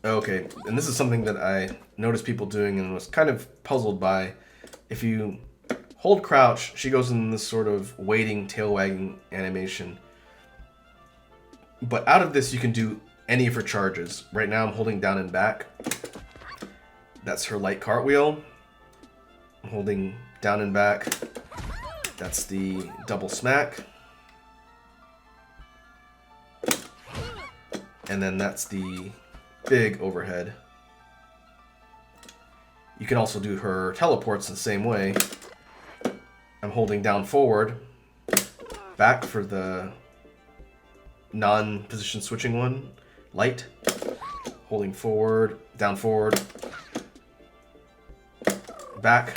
Okay, and this is something that I noticed people doing and was kind of puzzled by. If you hold crouch, she goes in this sort of waiting, tail wagging animation. But out of this, you can do any of her charges. Right now, I'm holding down and back. That's her light cartwheel. I'm holding down and back. That's the double smack. And then that's the big overhead. You can also do her teleports the same way. I'm holding down forward, back for the non-position switching one, light, holding forward, down forward, back,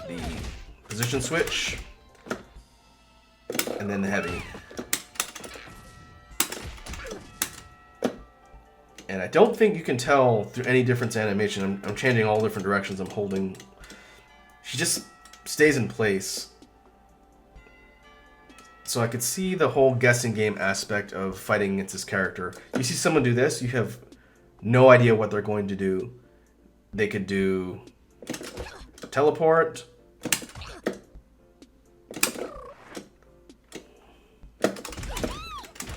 the position switch, and then the heavy. And I don't think you can tell through any difference animation. I'm changing all different directions. I'm holding. She just stays in place. So I could see the whole guessing game aspect of fighting against this character. You see someone do this, you have no idea what they're going to do. They could do teleport. They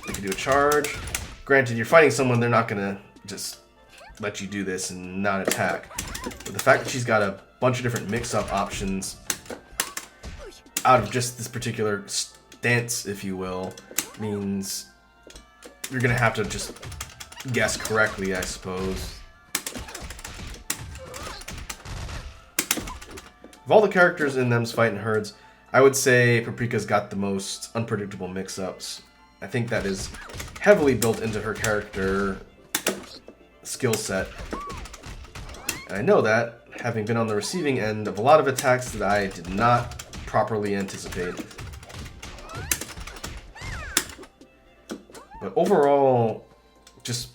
could do a charge. Granted, you're fighting someone, they're not going to just let you do this and not attack. But the fact that she's got a bunch of different mix-up options out of just this particular stance, if you will, means you're going to have to just guess correctly, I suppose. Of all the characters in them's Fightin' Herds, I would say Paprika's got the most unpredictable mix-ups. I think that is heavily built into her character skill set. And I know that, having been on the receiving end of a lot of attacks that I did not properly anticipate. But overall, just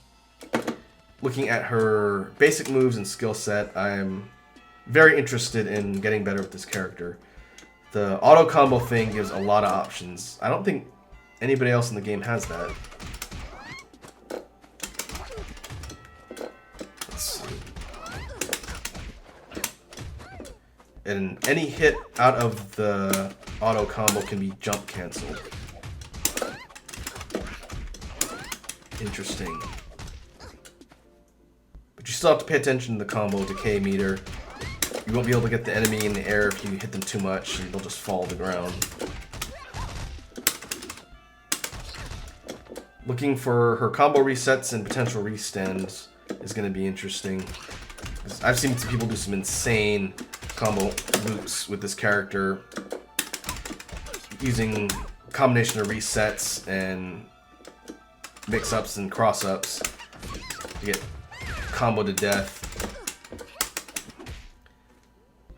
looking at her basic moves and skill set, I'm very interested in getting better with this character. The auto combo thing gives a lot of options. I don't think anybody else in the game has that. Let's see. And any hit out of the auto combo can be jump canceled. Interesting. But you still have to pay attention to the combo decay meter. You won't be able to get the enemy in the air if you hit them too much, and they'll just fall to the ground. Looking for her combo resets and potential restands is going to be interesting. I've seen some people do some insane combo loops with this character using a combination of resets and mix-ups and cross-ups to get combo to death.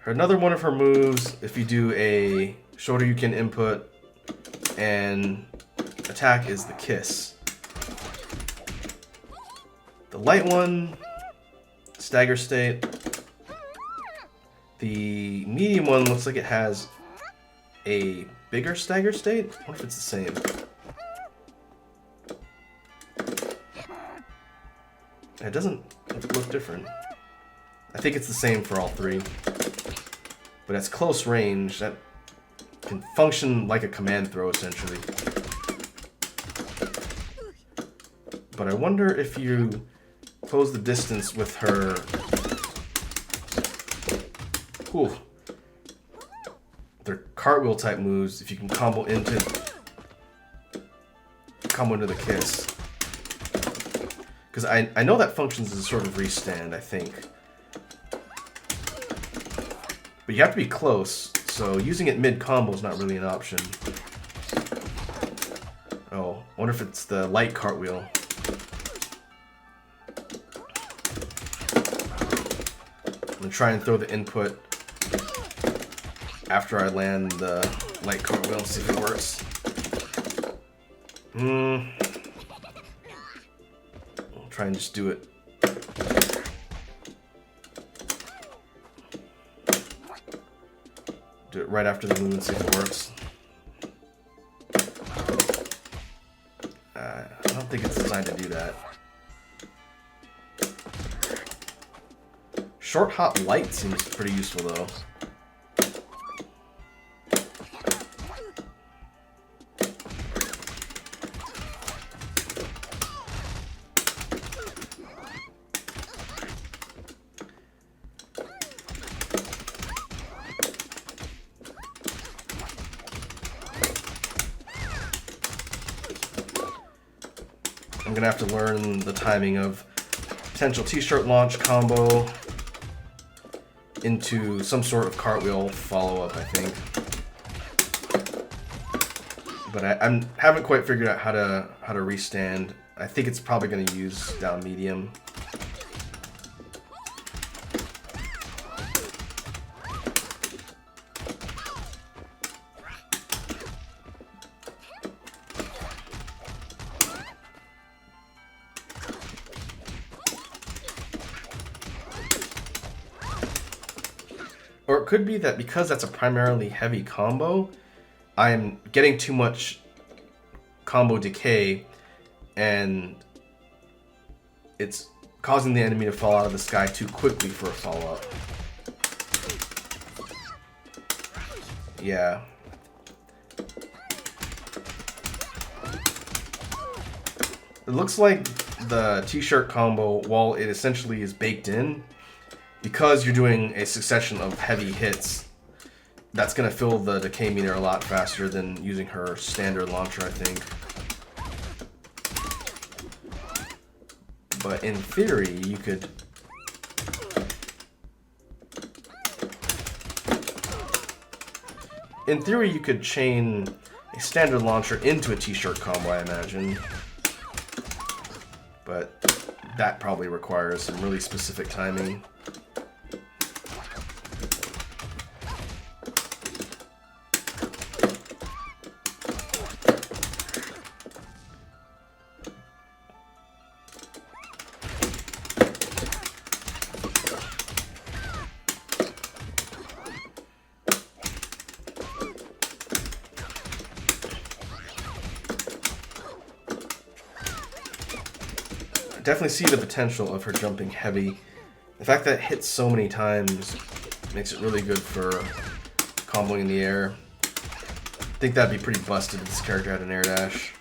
Another one of her moves, if you do a Shoryuken input and attack, is the kiss. The light one, stagger state. The medium one looks like it has a bigger stagger state. I wonder if it's the same. It doesn't look different. I think it's the same for all three. But at close range, that can function like a command throw, essentially. But I wonder if you close the distance with her... Ooh. Their cartwheel type moves, if you can combo into the kiss. Because I know that functions as a sort of restand, I think. But you have to be close, so using it mid-combo is not really an option. Oh, I wonder if it's the light cartwheel. I'm going to try and throw the input after I land the light cartwheel and see if it works. I'll try and just do it. Do it right after the move and see if it works. I don't think it's designed to do that. Short hop light seems pretty useful though. I'm gonna have to learn the timing of potential t-shirt launch combo into some sort of cartwheel follow-up, I think. But I haven't quite figured out how to restand. I think it's probably gonna use down medium. Or it could be that because that's a primarily heavy combo, I'm getting too much combo decay and it's causing the enemy to fall out of the sky too quickly for a follow-up. Yeah. It looks like the t-shirt combo, while it essentially is baked in, because you're doing a succession of heavy hits, that's going to fill the decay meter a lot faster than using her standard launcher, I think. But in theory, you could... In theory, you could chain a standard launcher into a t-shirt combo, I imagine. But that probably requires some really specific timing. Definitely see the potential of her jumping heavy. The fact that it hits so many times makes it really good for comboing in the air. I think that'd be pretty busted if this character had an air dash.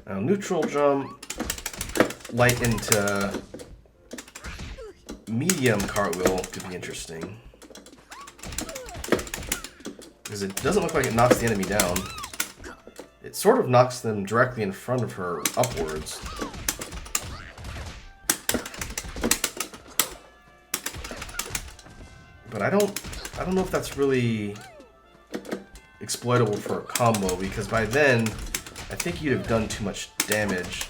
Now, neutral jump, light into medium cartwheel could be interesting. Because it doesn't look like it knocks the enemy down. It sort of knocks them directly in front of her upwards. But I don't know if that's really exploitable for a combo, because by then I think you'd have done too much damage.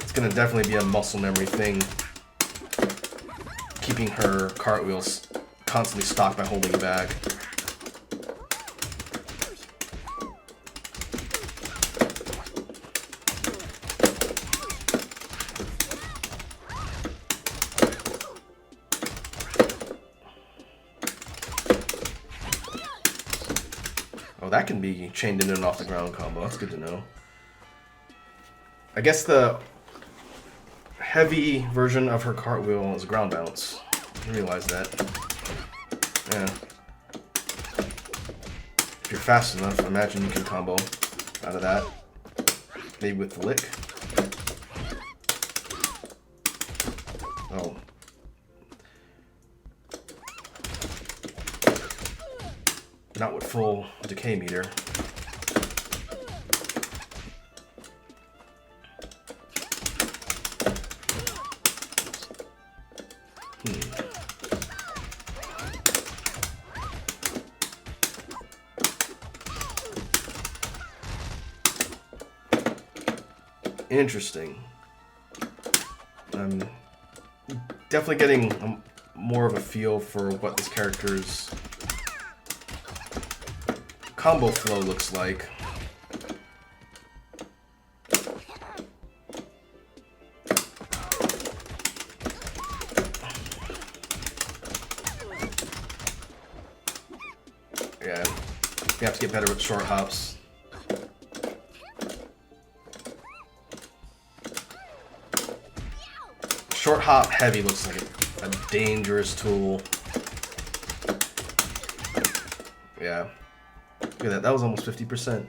It's gonna definitely be a muscle memory thing, keeping her cartwheels constantly stocked by holding back. Oh, that can be chained in and off the ground combo. That's good to know. I guess the heavy version of her cartwheel is ground bounce. I realize that. Yeah. If you're fast enough, I imagine you can combo out of that. Maybe with the lick. Oh. Not with full decay meter. Interesting. I'm definitely getting more of a feel for what this character's combo flow looks like. to get better with short hops. Short hop heavy looks like a dangerous tool. Yeah. Look at that. That was almost 50%.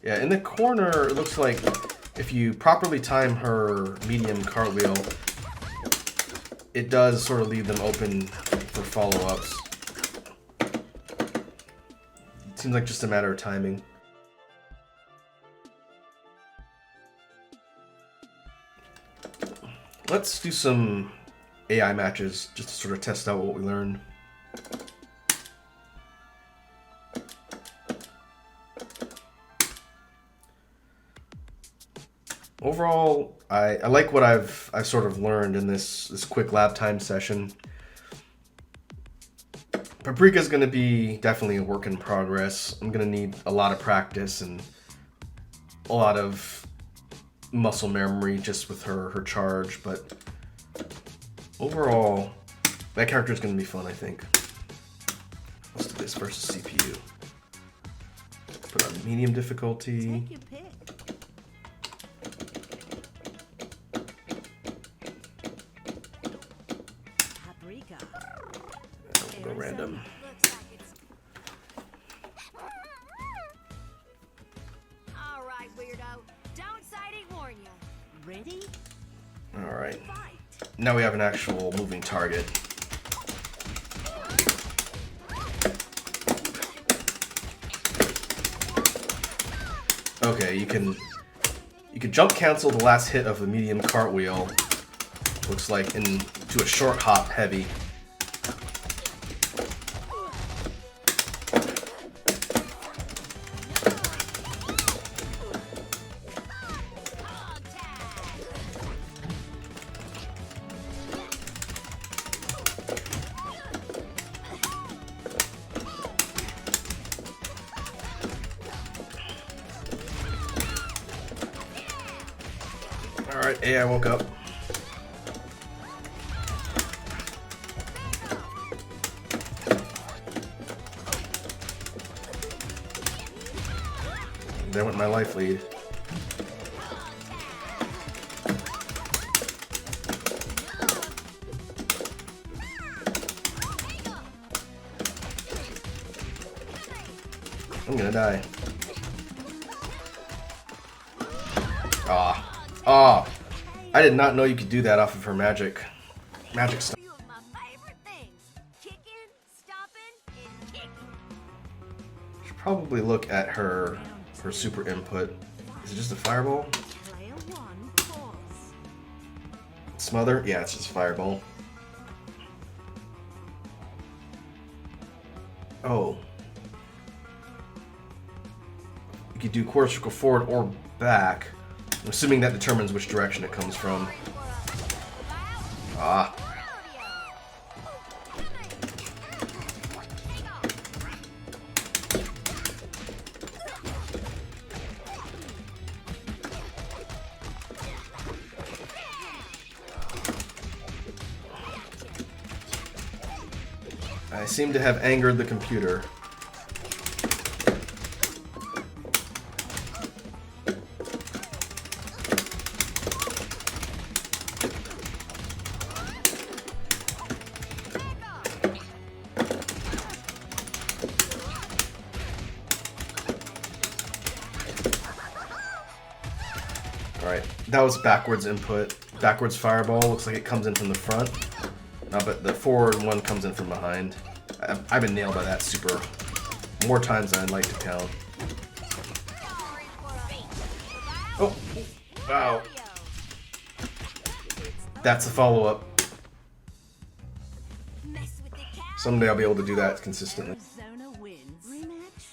Yeah, in the corner, it looks like if you properly time her medium cartwheel, it does sort of leave them open for follow-ups. It seems like just a matter of timing. Let's do some AI matches just to sort of test out what we learned. Overall, I like what I've sort of learned in this quick lab time session. Paprika's going to be definitely a work in progress. I'm going to need a lot of practice and a lot of muscle memory just with her charge, but overall, that character is going to be fun, I think. Let's do this versus CPU. Put on medium difficulty. We'll go random. All right, weirdo. Don't sighting warn you. Ready? All right. Now we have an actual moving target. Okay, you can jump cancel the last hit of the medium cartwheel. Looks like into a short hop heavy. Alright, AI woke up. There went my life lead. I'm gonna die. Ah, I did not know you could do that off of her magic stuff. Few of my favorite things: kicking, stomping, and kicking. Should probably look at her super input. Is it just a fireball? Player one, pause. Smother? Yeah, it's just fireball. Oh. You could do quarter circle forward or back. I'm assuming that determines which direction it comes from. Ah. I seem to have angered the computer. Alright, that was backwards input. Backwards fireball, looks like it comes in from the front. But the forward one comes in from behind. I've been nailed by that super more times than I'd like to count. Oh, wow. That's a follow-up. Someday I'll be able to do that consistently. A.I.zona wins. Rematch.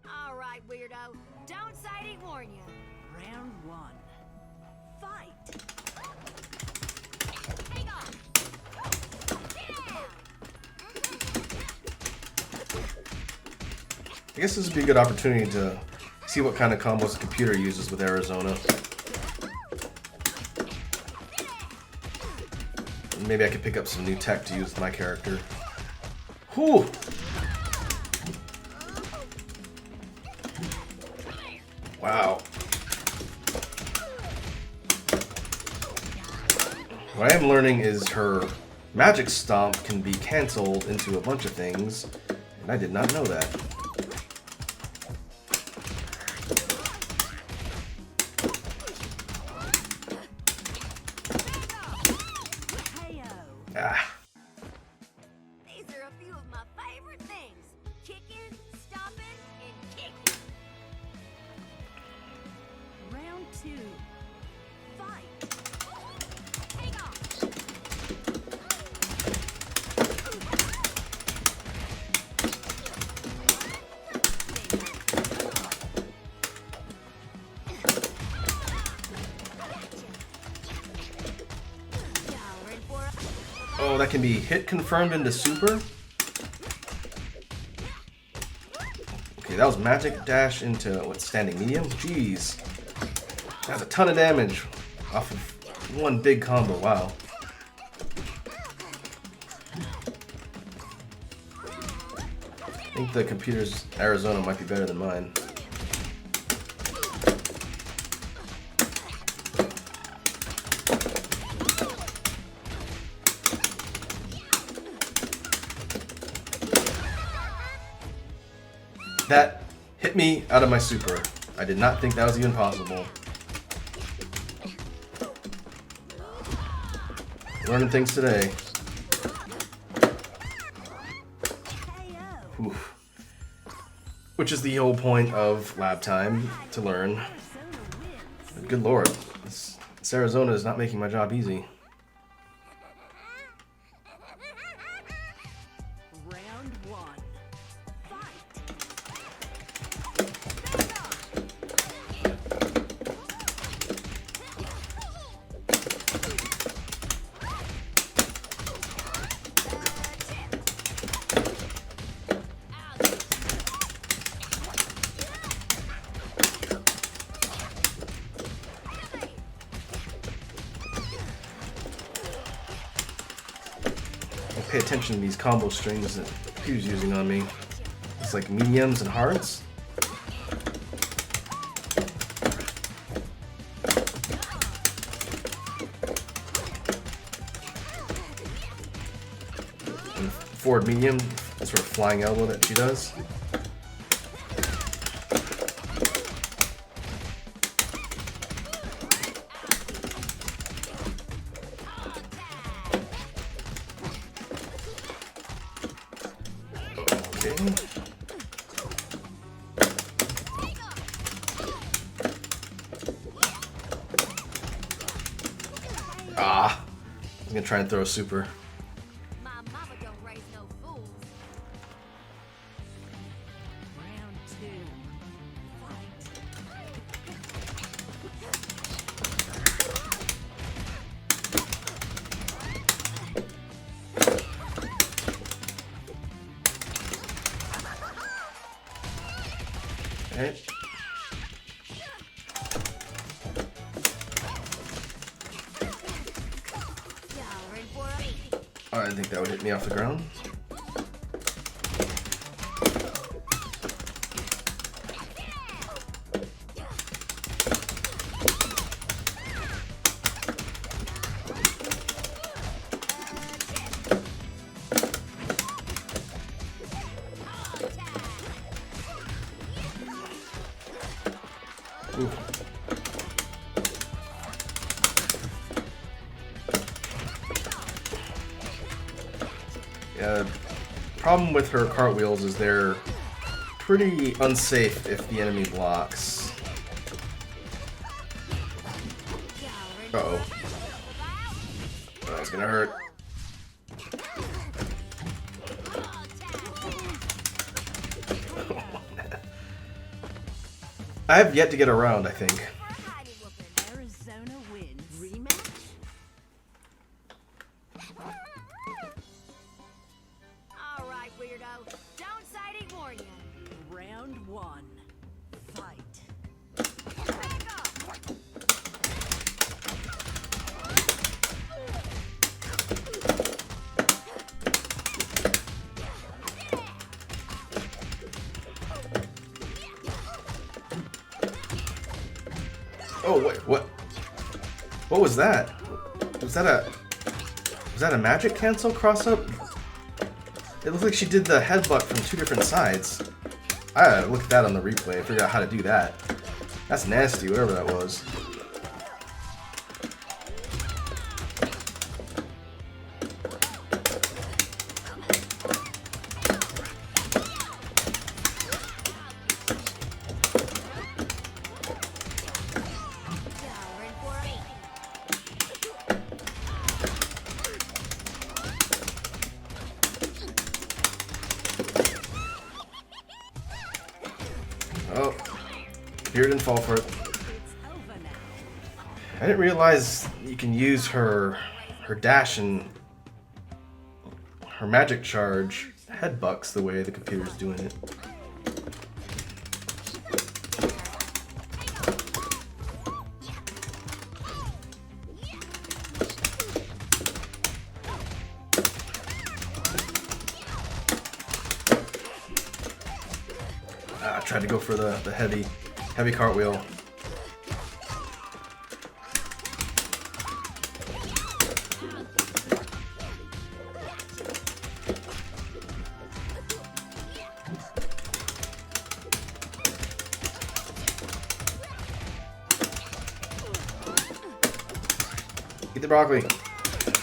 All right, weirdo. Don't sighting warn you. Round one. Fight. Hang on. Yeah. I guess this would be a good opportunity to see what kind of combos the computer uses with A.I.zona. Maybe I could pick up some new tech to use with my character. Whew! Wow. What I am learning is her magic stomp can be cancelled into a bunch of things, and I did not know that. Ah. These are a few of my favorite things. Kicking, stomping, and kicking. Round 2. Fight. Take off. Oh, that can be hit confirmed into super? Okay, that was magic dash into, what, standing medium? Jeez. That's a ton of damage off of one big combo, wow. I think the computer's A.I.zona might be better than mine. That hit me out of my super. I did not think that was even possible. Learning things today. Oof. Which is the whole point of lab time, to learn. But good lord, this A.I.zona is not making my job easy. Round 1. Fight. Pay attention to these combo strings that he was using on me. It's like mediums and hards. And forward medium, that sort of flying elbow that she does. Ah, I was gonna try and throw a super. My mama don't raise no fools. Round 2. Okay. I think that would hit me off the ground. Ooh. Yeah, problem with her cartwheels is they're pretty unsafe if the enemy blocks. Uh-oh. That's gonna hurt. I have yet to get around, I think. A.I.zona wins. Rematch? Alright, weirdo. Don't sighting warn ya. Round What was that? Was that a magic cancel cross up? It looked like she did the headbutt from 2 different sides. I gotta look at that on the replay and figure out how to do that. That's nasty, whatever that was. Oh, computer didn't fall for it. I didn't realize you can use her dash and her magic charge headbucks the way the computer's doing it. I tried to go for the heavy cartwheel. Eat the broccoli.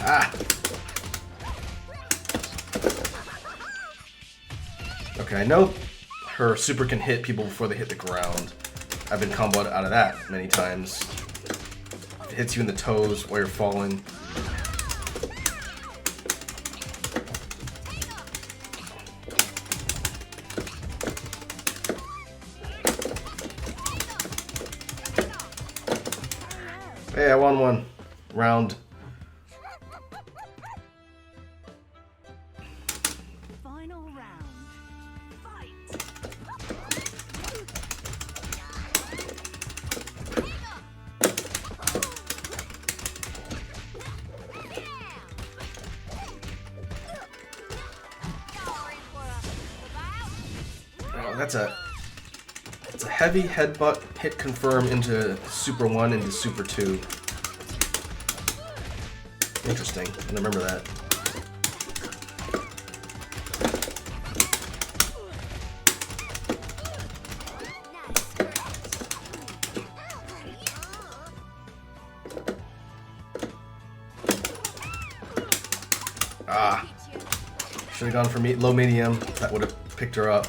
Ah. Okay, I know her super can hit people before they hit the ground. I've been comboed out of that many times. It hits you in the toes while you're falling. Hey, I won one round. Final round. Fight. Oh, that's a heavy headbutt hit confirm into Super 1 into Super 2. Interesting. I remember that. Ah. Should have gone for low medium. That would have picked her up.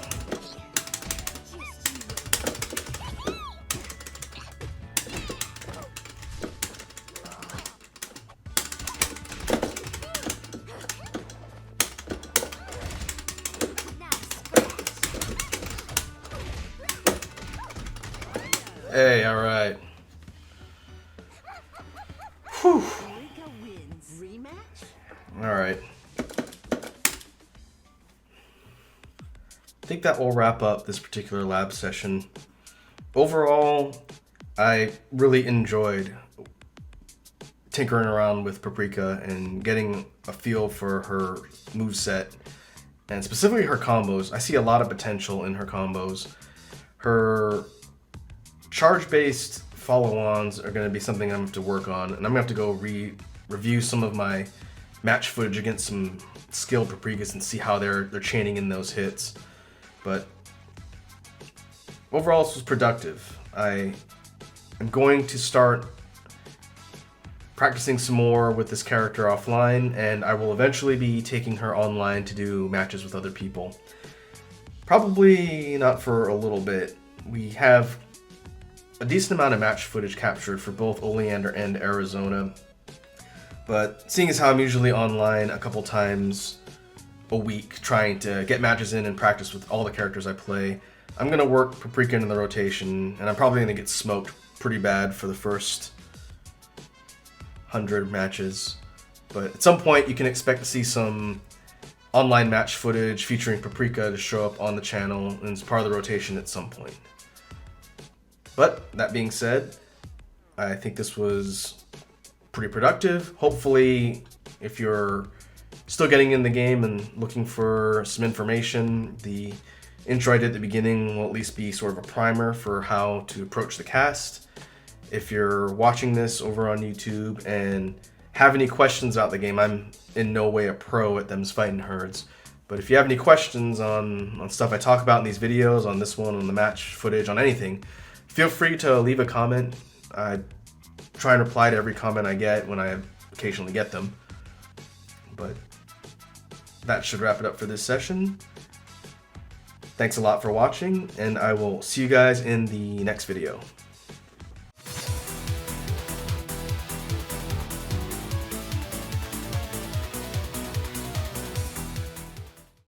Hey, all right. Whew. All right. I think that will wrap up this particular lab session. Overall, I really enjoyed tinkering around with Paprika and getting a feel for her moveset and specifically her combos. I see a lot of potential in her combos. Her charge-based follow-ons are going to be something I'm going to have to work on, and I'm going to have to go review some of my match footage against some skilled Paprikas and see how they're chaining in those hits. But overall, this was productive. I am going to start practicing some more with this character offline, and I will eventually be taking her online to do matches with other people. Probably not for a little bit. We have a decent amount of match footage captured for both Oleander and A.I.zona, but seeing as how I'm usually online a couple times a week trying to get matches in and practice with all the characters I play, I'm going to work Paprika into the rotation, and I'm probably going to get smoked pretty bad for the first 100 matches. But at some point you can expect to see some online match footage featuring Paprika to show up on the channel and as part of the rotation at some point. But that being said, I think this was pretty productive. Hopefully, if you're still getting in the game and looking for some information, the intro I did at the beginning will at least be sort of a primer for how to approach the cast. if you're watching this over on YouTube and have any questions about the game, I'm in no way a pro at them's fighting herds. But if you have any questions on stuff I talk about in these videos, on this one, on the match footage, on anything, feel free to leave a comment. I try and reply to every comment I get when I occasionally get them. But that should wrap it up for this session. Thanks a lot for watching, and I will see you guys in the next video.